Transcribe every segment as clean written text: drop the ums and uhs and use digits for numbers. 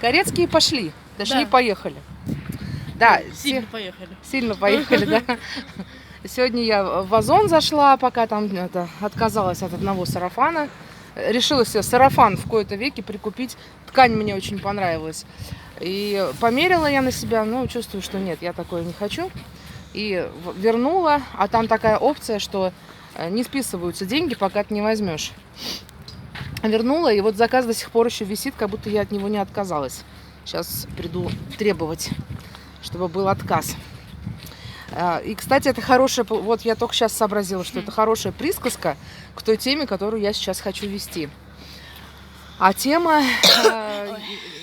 Корецкие пошли, точнее Да. поехали. Да, Сильно поехали. Сильно поехали, да. Сегодня я в Озон зашла, пока там отказалась от одного сарафана. Решила себе сарафан в кои-то веки прикупить. Ткань мне очень понравилась. И померила я на себя, но чувствую, что нет, я такое не хочу. И вернула, а там такая опция, что не списываются деньги, пока ты не возьмешь. Вернула, и вот заказ до сих пор еще висит, как будто я от него не отказалась. Сейчас приду требовать, чтобы был отказ. И, кстати, это хорошая, вот я только сейчас сообразила, что это хорошая присказка к той теме, которую я сейчас хочу вести. А тема,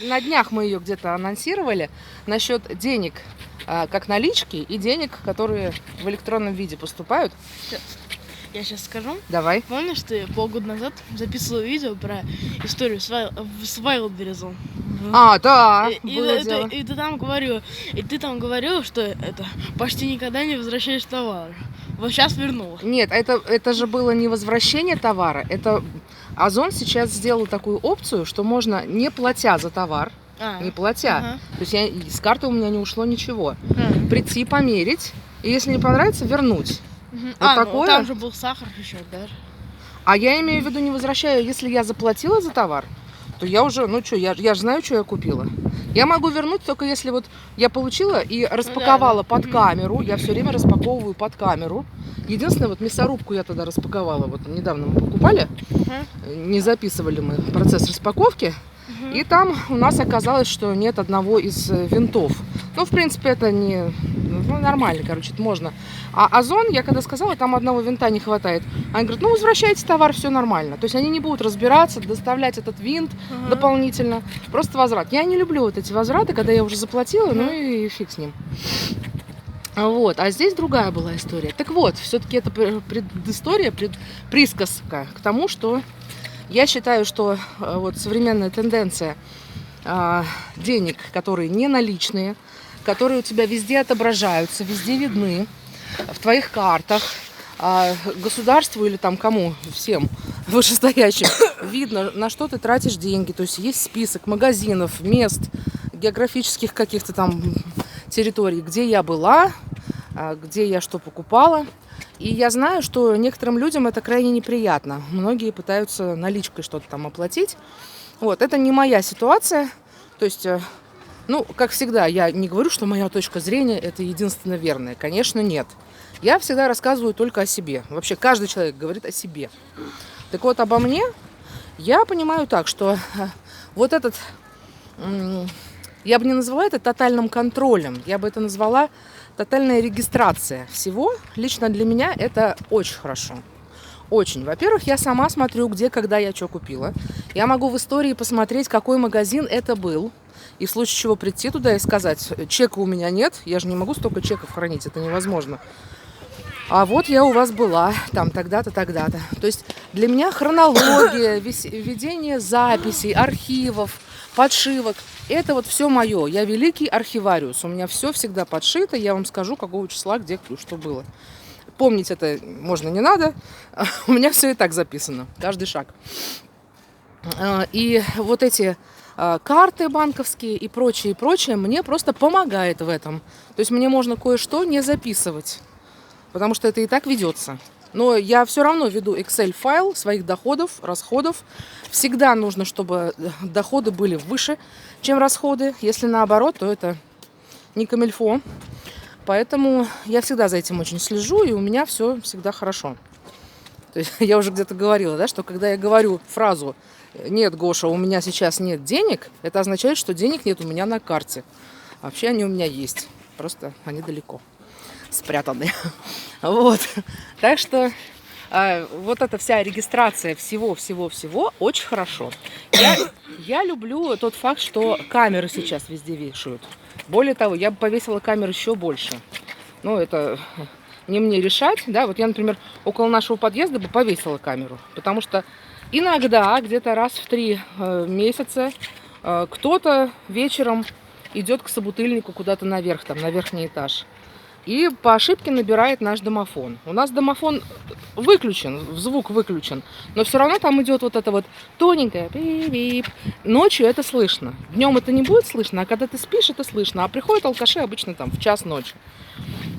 на днях мы ее где-то анонсировали, насчет денег как налички и денег, которые в электронном виде поступают. Я сейчас скажу. Давай. Помнишь, ты полгода назад записывала видео про историю с Wildberries? Да, И ты там говорил, что это почти никогда не возвращаешь товар. Вот сейчас вернула. Нет, это же было не возвращение товара. Это Озон сейчас сделал такую опцию, что можно, не платя за товар, не платя, то есть с карты у меня не ушло ничего, прийти померить, и если не понравится, вернуть. Вот такое. Ну, там же был сахар еще, да? А я имею в виду, не возвращаю, если я заплатила за товар, то я уже, я же знаю, что я купила. Я могу вернуть только если вот я получила и распаковала под камеру. Я все время распаковываю под камеру. Единственное, вот мясорубку я тогда распаковала. Вот недавно мы покупали, не записывали мы процесс распаковки. И там у нас оказалось, что нет одного из винтов. Ну, в принципе, это не... нормально, короче, это можно. А Озон, я когда сказала, там одного винта не хватает. Они говорят, возвращайте товар, все нормально. То есть они не будут разбираться, доставлять этот винт дополнительно. Просто возврат. Я не люблю вот эти возвраты, когда я уже заплатила, ну и фиг с ним. Вот, а здесь другая была история. Так вот, все-таки это предыстория, присказка к тому, что я считаю, что вот современная тенденция денег, которые не наличные, которые у тебя везде отображаются, везде видны, в твоих картах, государству или там кому, всем вышестоящим, видно, на что ты тратишь деньги. То есть есть список магазинов, мест, географических каких-то там территорий, где я была, где я что покупала. И я знаю, что некоторым людям это крайне неприятно. Многие пытаются наличкой что-то там оплатить. Вот, это не моя ситуация. То есть, как всегда, я не говорю, что моя точка зрения это единственно верная. Конечно, нет. Я всегда рассказываю только о себе. Вообще, каждый человек говорит о себе. Так вот, обо мне я понимаю так, что вот этот... Я бы не назвала это тотальным контролем. Я бы это назвала тотальная регистрация всего. Лично для меня это очень хорошо. Очень. Во-первых, я сама смотрю, где, когда я что купила. Я могу в истории посмотреть, какой магазин это был. И в случае чего прийти туда и сказать, чека у меня нет. Я же не могу столько чеков хранить, это невозможно. А вот я у вас была, там, тогда-то, тогда-то. То есть для меня хронология, ведение записей, архивов, подшивок. Это вот все мое. Я великий архивариус. У меня все всегда подшито. Я вам скажу, какого числа, где, что было. Помнить это можно, не надо. У меня все и так записано. Каждый шаг. И вот эти карты банковские и прочее, мне просто помогает в этом. То есть мне можно кое-что не записывать. Потому что это и так ведется. Но я все равно веду Excel-файл своих доходов, расходов. Всегда нужно, чтобы доходы были выше, чем расходы. Если наоборот, то это не камильфо. Поэтому я всегда за этим очень слежу, и у меня все всегда хорошо. То есть я уже где-то говорила, да, что когда я говорю фразу «Нет, Гоша, у меня сейчас нет денег», это означает, что денег нет у меня на карте. Вообще они у меня есть, просто они далеко спрятаны. Вот. Так что вот эта вся регистрация всего очень хорошо. Я люблю тот факт, что камеры сейчас везде вешают. Более того, я бы повесила камер еще больше. Но это не мне решать. Да? Вот я, например, около нашего подъезда бы повесила камеру. Потому что иногда, где-то раз в 3 месяца, кто-то вечером идет к собутыльнику куда-то наверх, там, на верхний этаж. и по ошибке набирает наш домофон. У нас домофон выключен, звук выключен, но все равно там идет вот это вот тоненькое пип-пип. Ночью это слышно. Днем это не будет слышно, а когда ты спишь, это слышно. А приходят алкаши обычно там в час ночи.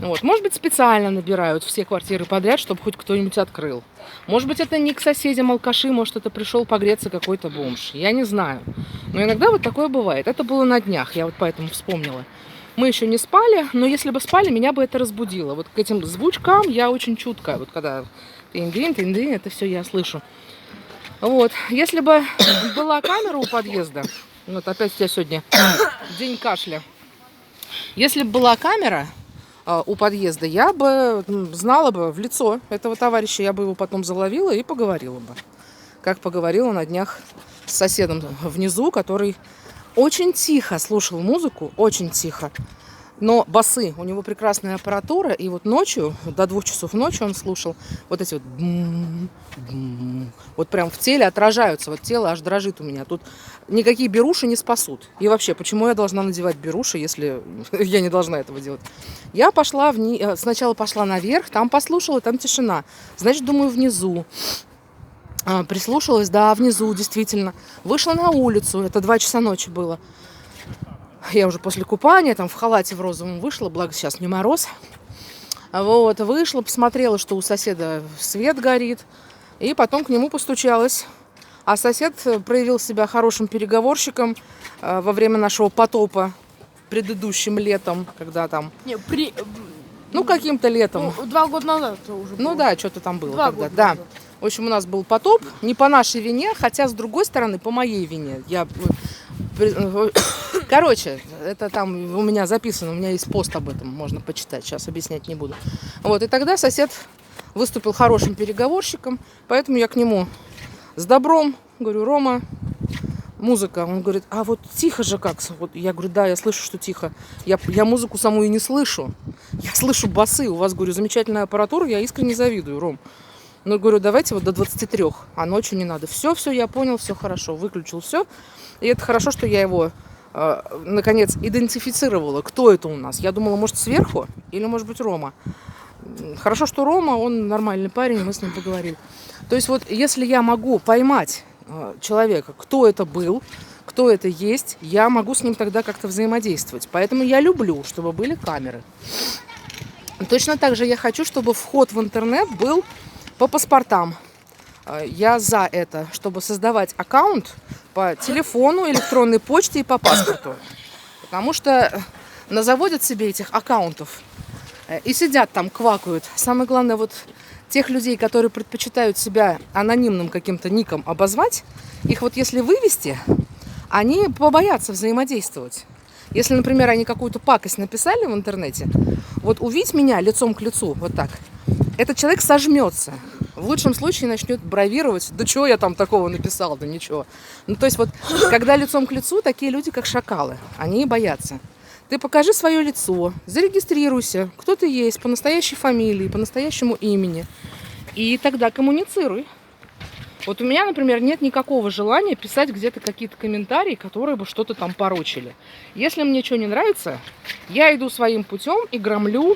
Вот. Может быть, специально набирают все квартиры подряд, чтобы хоть кто-нибудь открыл. Может быть, это не к соседям алкаши, может, это пришел погреться какой-то бомж. Я не знаю. Но иногда вот такое бывает. Это было на днях, я вот поэтому вспомнила. Мы еще не спали, но если бы спали, меня бы это разбудило. Вот к этим звучкам я очень чуткая. Вот когда тынь-дынь, это все я слышу. Вот. Если бы была камера у подъезда, вот опять у тебя сегодня день кашля. Если бы была камера у подъезда, я бы знала бы в лицо этого товарища, я бы его потом заловила и поговорила бы. Как поговорила на днях с соседом внизу, который очень тихо слушал музыку, очень тихо. Но басы, у него прекрасная аппаратура, и вот ночью, до 2 часов ночи он слушал вот эти вот вот прям в теле отражаются, вот тело аж дрожит у меня. Тут никакие беруши не спасут. И вообще, почему я должна надевать беруши, если я не должна этого делать? Я пошла сначала пошла наверх, там послушала, там тишина. Значит, думаю, внизу. Прислушалась, да, внизу, действительно. Вышла на улицу, это 2 часа ночи было. Я уже после купания, там в халате в розовом вышла, благо сейчас не мороз. Вот, вышла, посмотрела, что у соседа свет горит, и потом к нему постучалась. А сосед проявил себя хорошим переговорщиком во время нашего потопа предыдущим летом, когда там... Ну, каким-то летом. Ну, 2 года назад уже было. Ну да, что-то там было. 2 когда, года да. назад. В общем, у нас был потоп, не по нашей вине, хотя, с другой стороны, по моей вине. Короче, это там у меня записано, у меня есть пост об этом, можно почитать, сейчас объяснять не буду. Вот, и тогда сосед выступил хорошим переговорщиком, поэтому я к нему с добром говорю: Рома, музыка. Он говорит: а вот тихо же как. Вот я говорю: да, я слышу, что тихо. Я музыку саму и не слышу. Я слышу басы. У вас, говорю, замечательная аппаратура, я искренне завидую, Ром. Ну, говорю, давайте вот до 23, а ночью не надо. Все, я понял, все хорошо, выключил все. И это хорошо, что я его, наконец, идентифицировала, кто это у нас. Я думала, может, сверху или, может быть, Рома. Хорошо, что Рома, он нормальный парень, мы с ним поговорили. То есть вот если я могу поймать человека, кто это был, кто это есть, я могу с ним тогда как-то взаимодействовать. Поэтому я люблю, чтобы были камеры. Точно так же я хочу, чтобы вход в интернет был по паспортам. Я за это, чтобы создавать аккаунт по телефону, электронной почте и по паспорту. Потому что назаводят себе этих аккаунтов и сидят там, квакают. Самое главное, вот тех людей, которые предпочитают себя анонимным каким-то ником обозвать, их вот если вывести, они побоятся взаимодействовать. Если, например, они какую-то пакость написали в интернете, вот увидеть меня лицом к лицу, вот так, этот человек сожмется. В лучшем случае начнет бравировать: да чего я там такого написал, да ничего. Ну, то есть вот, когда лицом к лицу, такие люди, как шакалы, они боятся. Ты покажи свое лицо, зарегистрируйся, кто ты есть, по настоящей фамилии, по настоящему имени. И тогда коммуницируй. Вот у меня, например, нет никакого желания писать где-то какие-то комментарии, которые бы что-то там порочили. Если мне что не нравится, я иду своим путем и громлю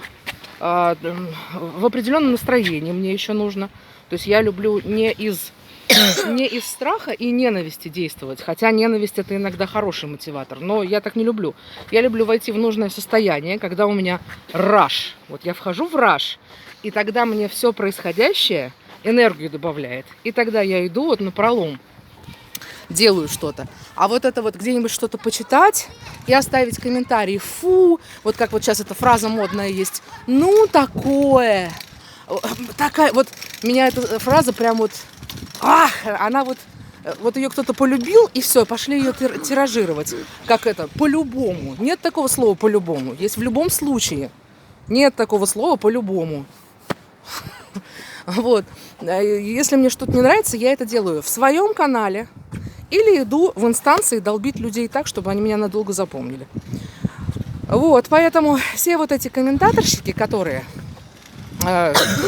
в определенном настроении. Мне еще нужно. То есть я люблю не из страха и ненависти действовать. Хотя ненависть — это иногда хороший мотиватор. Но я так не люблю. Я люблю войти в нужное состояние, когда у меня раш. Вот я вхожу в раш, и тогда мне все происходящее энергию добавляет. И тогда я иду вот напролом, делаю что-то. А вот это вот где-нибудь что-то почитать и оставить комментарий: фу, вот как вот сейчас эта фраза модная есть, ну такое. Такая вот, меня эта фраза прям вот, она вот ее кто-то полюбил, и все, пошли ее тиражировать. Как это? По-любому. Нет такого слова по-любому. Есть в любом случае. Нет такого слова по-любому. Вот. Если мне что-то не нравится, я это делаю в своем канале или иду в инстанции долбить людей так, чтобы они меня надолго запомнили. Вот, поэтому все вот эти комментаторщики, которые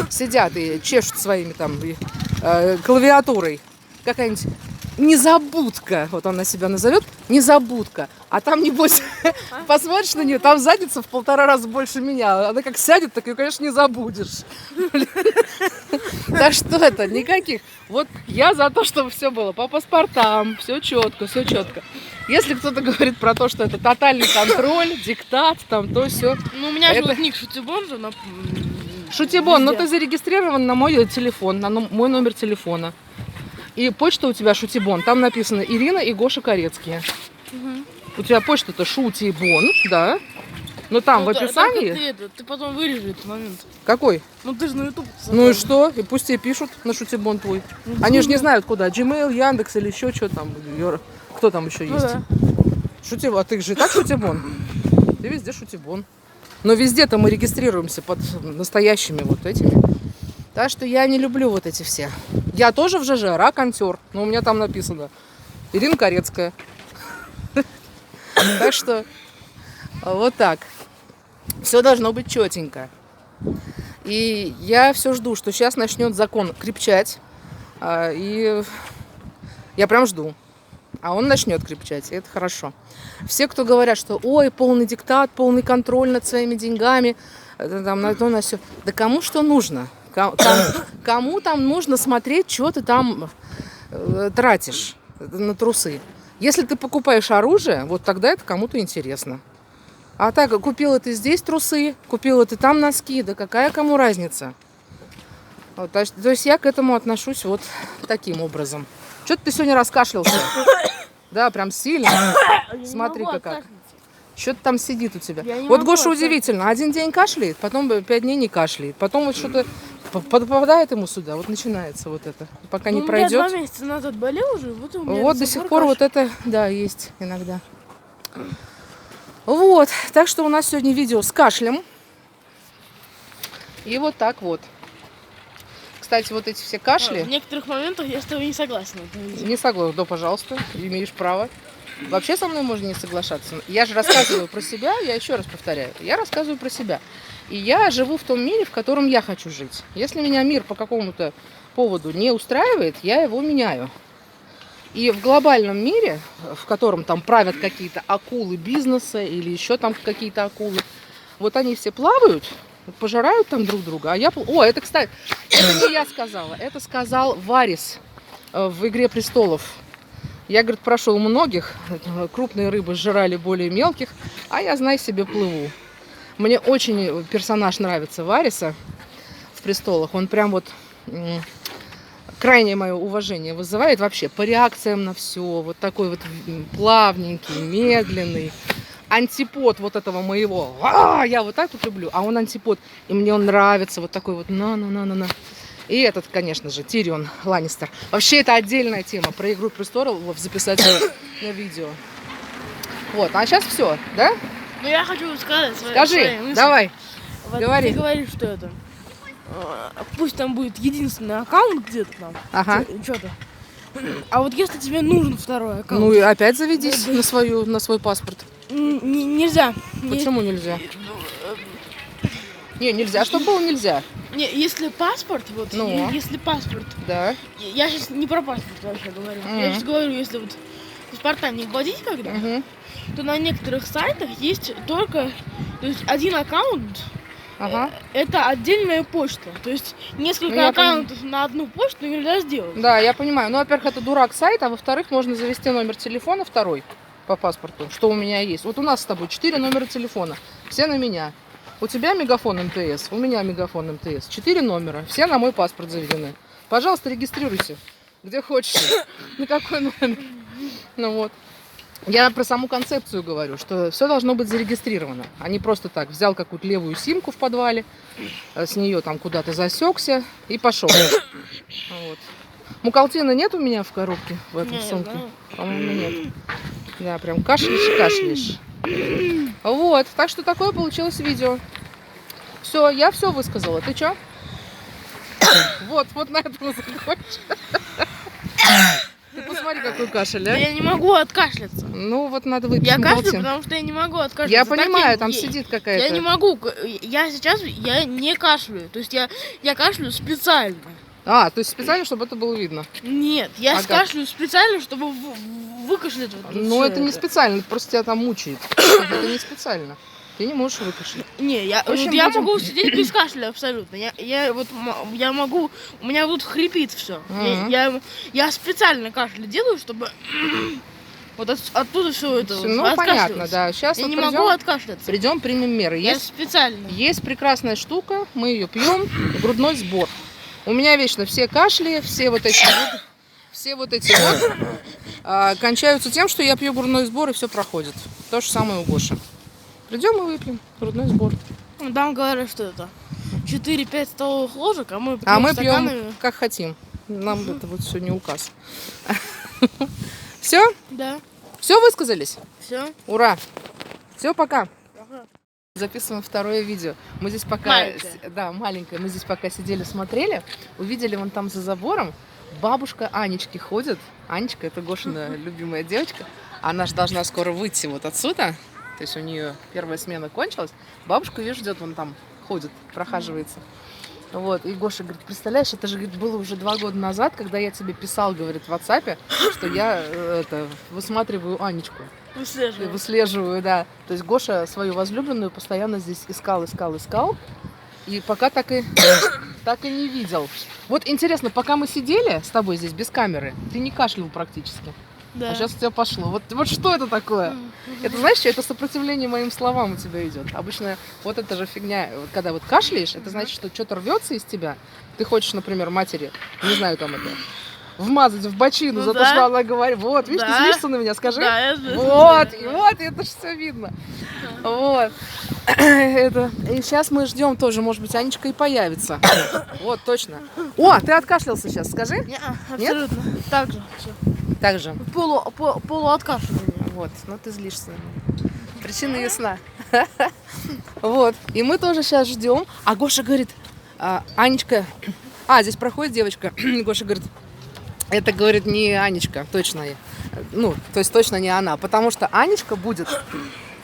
сидят и чешут своими там клавиатурой, какая-нибудь незабудка, вот она себя назовет, незабудка, А там, небось, посмотришь на нее, там задница в 1,5 раза больше меня. Она как сядет, так ее, конечно, не забудешь. Так что это, никаких. Вот я за то, чтобы все было по паспортам, все четко, все четко. Если кто-то говорит про то, что это тотальный контроль, диктат, там то все. Ну, у меня же Это- вот ник Шутибон же. Шутибон, но Везде. ты зарегистрирован на мой телефон, на мой номер телефона. И почта у тебя Шутибон. Там написано Ирина и Гоша Корецкие. У тебя почта-то Шутибон, да. Но там в описании... Ты потом вырежешь этот момент. Какой? Ну ты же на YouTube. Ну и что? И пусть тебе пишут на Шутибон твой. Они же не знают куда. Gmail, Яндекс или еще что там. Кто там еще Ну есть? да. Шутибон. А ты же и так Шутибон? Ты везде Шутибон. Но везде-то мы регистрируемся под настоящими вот этими. Так что я не люблю вот эти все. Я тоже в ЖЖ, раконтер. Но у меня там написано Ирина Корецкая. Так что вот так. Все должно быть четенько. И я все жду, что сейчас начнет закон крепчать. И я прям жду. А он начнет крепчать, и это хорошо. Все, кто говорят, что ой, полный диктат, полный контроль над своими деньгами, там, на то, на все. Да кому что нужно? Кому там нужно смотреть, что ты там тратишь на трусы? Если ты покупаешь оружие, вот тогда это кому-то интересно. А так, купила ты здесь трусы, купила ты там носки, да какая кому разница? Вот, то есть я к этому отношусь вот таким образом. Что-то ты сегодня раскашлялся. Да, прям сильно. Смотри-ка как. Что-то там сидит у тебя. Вот Гоша удивительно. Один день кашляет, потом 5 дней не кашляет. Потом вот что-то попадает ему сюда. Вот начинается вот это. Пока не пройдет. Я 2 месяца назад болел уже. Вот до сих пор вот это, да, есть иногда. Вот. Так что у нас сегодня видео с кашлем. И вот так вот. Кстати, вот эти все кашли. В некоторых моментах я с тобой не согласна. Не согласна, да, пожалуйста, имеешь право. Вообще со мной можно не соглашаться. Я же рассказываю про себя, я еще раз повторяю, я рассказываю про себя. И я живу в том мире, в котором я хочу жить. Если меня мир по какому-то поводу не устраивает, я его меняю. И в глобальном мире, в котором там правят какие-то акулы бизнеса или еще там какие-то акулы, вот они все плавают, пожирают там друг друга, а я... О, это, кстати, это не я сказала, это сказал Варис в «Игре престолов». Я, говорит, прошел многих, крупные рыбы сжирали более мелких, а я, знай себе, плыву. Мне очень персонаж нравится Вариса в «Престолах», он прям вот крайнее мое уважение вызывает вообще по реакциям на все, вот такой вот плавненький, медленный. Антипод вот этого моего. Я вот так вот люблю. А он антипод. И мне он нравится. Вот такой вот на. И этот, конечно же, Тирион Ланнистер. Вообще, это отдельная тема. Про «Игру престолов» записать на видео. Вот. А сейчас все, да? Ну, я хочу сказать свои Скажи, мысли. давай. Вот говори. Ты говоришь, что это... Пусть там будет единственный аккаунт где-то там. Ага. Что-то. А вот если тебе нужен второй аккаунт... Ну и опять заведись на свой паспорт. Нельзя. Почему нельзя? Не, нельзя. Что было нельзя? Не, если паспорт, вот, Ну. если паспорт, Да. я сейчас не про паспорт вообще говорю. Я сейчас говорю, если вот паспорта не вводить когда, Угу. то на некоторых сайтах есть только, то есть один аккаунт, Ага. это отдельная почта. То есть несколько Ну, я аккаунтов на одну почту нельзя сделать. Да, я понимаю. Ну, во-первых, это дурак сайт, а во-вторых, можно завести номер телефона второй по паспорту, что у меня есть. Вот у нас с тобой 4 номера телефона, все на меня. У тебя Мегафон МТС, у меня Мегафон МТС. 4 номера, все на мой паспорт заведены. Пожалуйста, регистрируйся, где хочешь, на какой номер. Ну вот. Я про саму концепцию говорю, что все должно быть зарегистрировано, а не просто так. Взял какую-то левую симку в подвале, с нее там куда-то засекся и пошел. Вот. Мукалтина нет у меня в коробке, в этом сумке? По-моему, нет. Да, прям кашляешь. Вот, так что такое получилось видео. Все, я все высказала. Ты чё? Вот на этом закончим. Ты посмотри, какой кашель, а? Я не могу откашляться. Ну, вот надо выпить Я Мукалтин. кашляю, потому что я не могу откашляться. Я Так понимаю, там сидит какая-то. Я не могу. Я сейчас не кашляю. То есть я кашляю специально. А, то есть специально, чтобы это было видно. Нет, я Ага. кашляю специально, чтобы выкашлять. Вот, и Ну, всё это не специально, просто тебя там мучает. Это не специально. Ты не можешь выкашлять. Не, я, В общем, вот я будем- могу сидеть без кашля абсолютно. Я могу, у меня тут хрипит все. Мгм. Я специально кашель делаю, чтобы вот оттуда все это Ну, понятно, да. Сейчас Я вот не могу откашляться. придем, примем меры. Я Есть, специально. есть прекрасная штука, мы ее пьем, грудной сбор. У меня вечно все кашли, все вот эти вот кончаются тем, что я пью грудной сбор, и все проходит. То же самое у Гоши. Придем и выпьем грудной сбор. Там говорят, что это 4-5 столовых ложек, а мы пьем А мы стаканами. пьем как хотим. Нам это вот все не указ. Все? Да, Все высказались? все. Ура! Все, пока. Записываем второе видео. Мы здесь пока... Маленькое. Да, маленькое. Мы здесь пока сидели, смотрели. Увидели вон там за забором. Бабушка Анечки ходит. Анечка — это Гошина любимая девочка. Она же должна скоро выйти вот отсюда. То есть у нее первая смена кончилась. Бабушка ее ждет, вон там ходит, прохаживается. Вот, и Гоша говорит, представляешь, это же, говорит, было уже 2 года назад, когда я тебе писал, говорит, в WhatsApp, что я высматриваю Анечку. Выслеживаю, да. То есть Гоша свою возлюбленную постоянно здесь искал. И пока так и не видел. Вот интересно, пока мы сидели с тобой здесь без камеры, ты не кашлял практически. Да. А сейчас у тебя пошло. Вот что это такое? Это, знаешь, что это сопротивление моим словам у тебя идет. Обычно вот эта же фигня, вот когда вот кашляешь, это значит, что что-то рвется из тебя. Ты хочешь, например, матери, не знаю, там это, вмазать в бочину Ну за то, да. что она говорит. Вот, видишь, Да. ты злишься на меня, скажи. Да, я Вот, это же все видно. Вот. Это. И сейчас мы ждем тоже, может быть, Анечка и появится. Вот, точно. О, ты откашлялся сейчас, скажи. Не, абсолютно. Так же. Всё. Так же. Полуоткашливание. Вот, но ты злишься на меня. Причина ясна. Вот. И мы тоже сейчас ждем. А Гоша говорит, Анечка. Здесь проходит девочка. Гоша говорит, это, говорит, не Анечка, точно. Ну, то есть точно не она. Потому что Анечка будет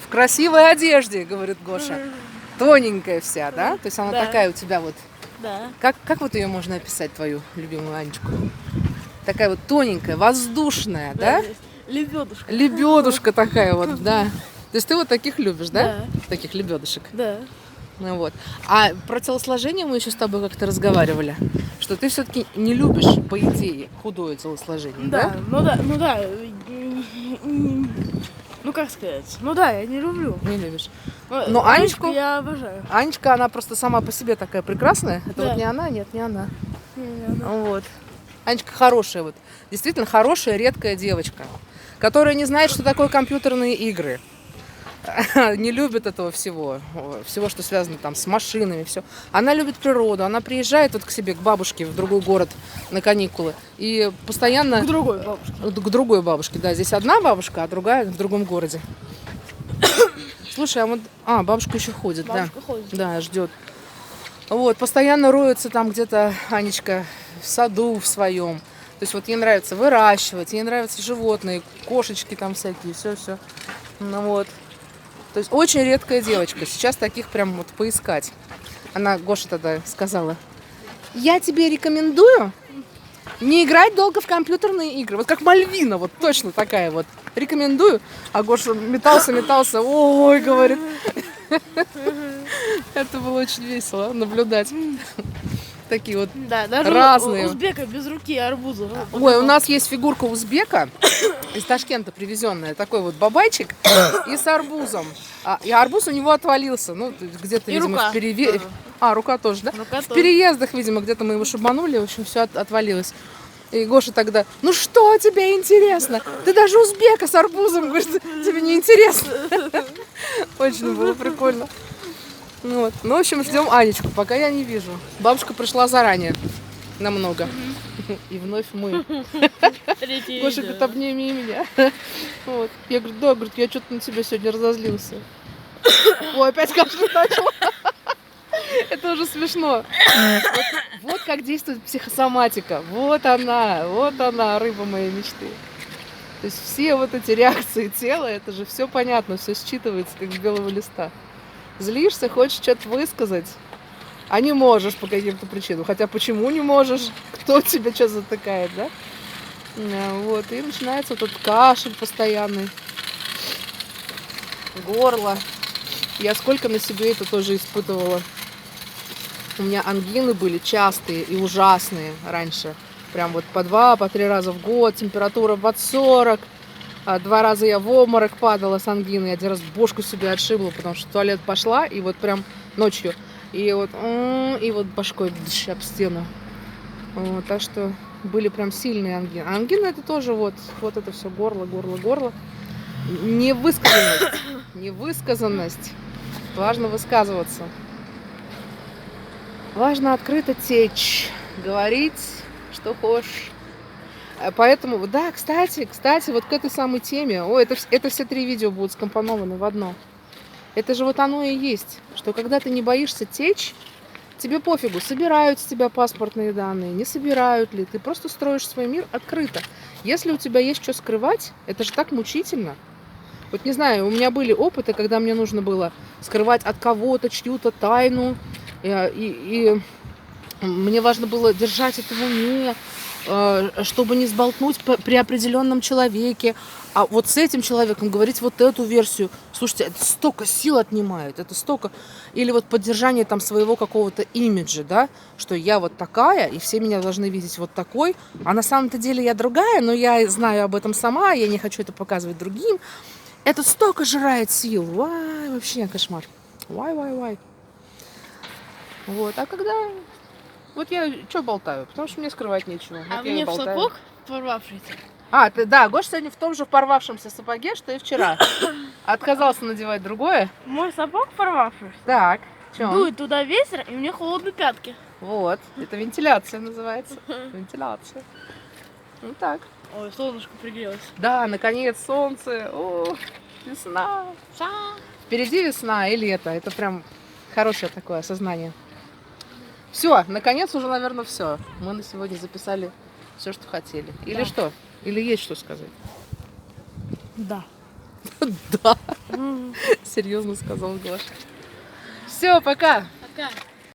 в красивой одежде, говорит Гоша. Тоненькая вся, да? То есть она Да. такая у тебя вот. Да. Как вот ее можно описать, твою любимую Анечку? Такая вот тоненькая, воздушная, да? Лебедушка. Лебедушка такая вот, да. То есть ты вот таких любишь, да? Да. Таких лебедушек. Да. Ну вот. А про телосложение мы еще с тобой как-то разговаривали, что ты все-таки не любишь, по идее, худое телосложение, да? Ну да. Ну как сказать? Ну да, я не люблю. Не любишь. Но Анечку- я обожаю. Анечка, она просто сама по себе такая прекрасная. Это Да. вот не она? Нет, не она. Не, Вот. Анечка хорошая, вот. Действительно хорошая, редкая девочка, которая не знает, что такое компьютерные игры. Не любит этого всего, что связано там с машинами, все. Она любит природу, она приезжает вот к себе, к бабушке в другой город на каникулы и постоянно... К другой бабушке. К другой бабушке, да. Здесь одна бабушка, а другая в другом городе. Слушай, бабушка еще ходит, Бабушка ходит. да, ждет. Вот, постоянно роется там где-то Анечка в саду в своем. То есть вот ей нравится выращивать, ей нравятся животные, кошечки там всякие, все. Ну вот. То есть очень редкая девочка. Сейчас таких прям вот поискать. Она, Гоша тогда сказала, я тебе рекомендую не играть долго в компьютерные игры. Вот как Мальвина, вот точно такая вот. Рекомендую. А Гоша метался. Ой, говорит. Это было очень весело наблюдать. Такие вот. Да, даже разные. узбека без руки арбуза. Ой, у нас есть фигурка узбека из Ташкента привезенная. Такой вот бабайчик и с арбузом. И арбуз у него отвалился. Ну, где-то, И видимо, рука в переве... тоже. Рука тоже, да? Рука В тоже. переездах, видимо, где-то мы его шибанули. В общем, все отвалилось. И Гоша тогда, ну что тебе интересно? Ты даже узбека с арбузом, говорит, тебе не интересно. Очень было прикольно. Вот. Ну, в общем, ждем Анечку, пока я не вижу. Бабушка пришла заранее, намного. И вновь мы. Третье Гоша видео. говорит, обними меня. Вот. Я говорю, да, говорит, я что-то на тебя сегодня разозлился. Ой, опять кашлять начал. Это уже смешно. Вот как действует психосоматика. Вот она, рыба моей мечты. То есть все вот эти реакции тела, это же все понятно, все считывается, как с белого листа. Злишься, хочешь что-то высказать, а не можешь по каким-то причинам. Хотя почему не можешь? Кто тебя что затыкает, да? Вот, и начинается вот этот кашель постоянный, горло. Я сколько на себе это тоже испытывала. У меня ангины были частые и ужасные раньше. Прям вот по 2, по 3 раза в год, температура под 40. 2 раза я в обморок падала с ангиной. Я 1 раз бошку себе отшибла, потому что в туалет пошла, и вот прям ночью. И вот башкой об стену. Вот, так что были прям сильные ангины. А ангина это тоже вот это все горло. Невысказанность. Важно высказываться. Важно открыто течь, говорить, что хочешь. Поэтому, да, кстати, вот к этой самой теме, это все 3 видео будут скомпонованы в одно. Это же вот оно и есть, что когда ты не боишься течь, тебе пофигу, собирают с тебя паспортные данные, не собирают ли, ты просто строишь свой мир открыто. Если у тебя есть что скрывать, это же так мучительно. Вот не знаю, у меня были опыты, когда мне нужно было скрывать от кого-то чью-то тайну, и мне важно было держать это в уме, чтобы не сболтнуть при определенном человеке. А вот с этим человеком говорить вот эту версию. Слушайте, это столько сил отнимает, это столько... Или вот поддержание там своего какого-то имиджа, да, что я вот такая, и все меня должны видеть вот такой, а на самом-то деле я другая, но я знаю об этом сама, я не хочу это показывать другим. Это столько жрает сил. Вай, вообще кошмар. Вай. Вот, а когда... Вот я что болтаю? Потому что мне скрывать нечего. А вот я мне и в болтаю. сапог порвавшийся. Да, Гоша сегодня в том же порвавшемся сапоге, что и вчера. Отказался надевать другое. Мой сапог порвавшийся. Так, что? Дует туда ветер, и мне холодно пятки. Вот, это вентиляция называется. Вентиляция. Ну так. Ой, солнышко пригрелось. Да, наконец солнце. О, весна. Впереди весна и лето. Это прям хорошее такое осознание. Все, наконец уже, наверное, все. Мы на сегодня записали все, что хотели. Или Да. что? Или есть что сказать? Да. Да. Серьезно сказал Гоша. Все, пока. Пока.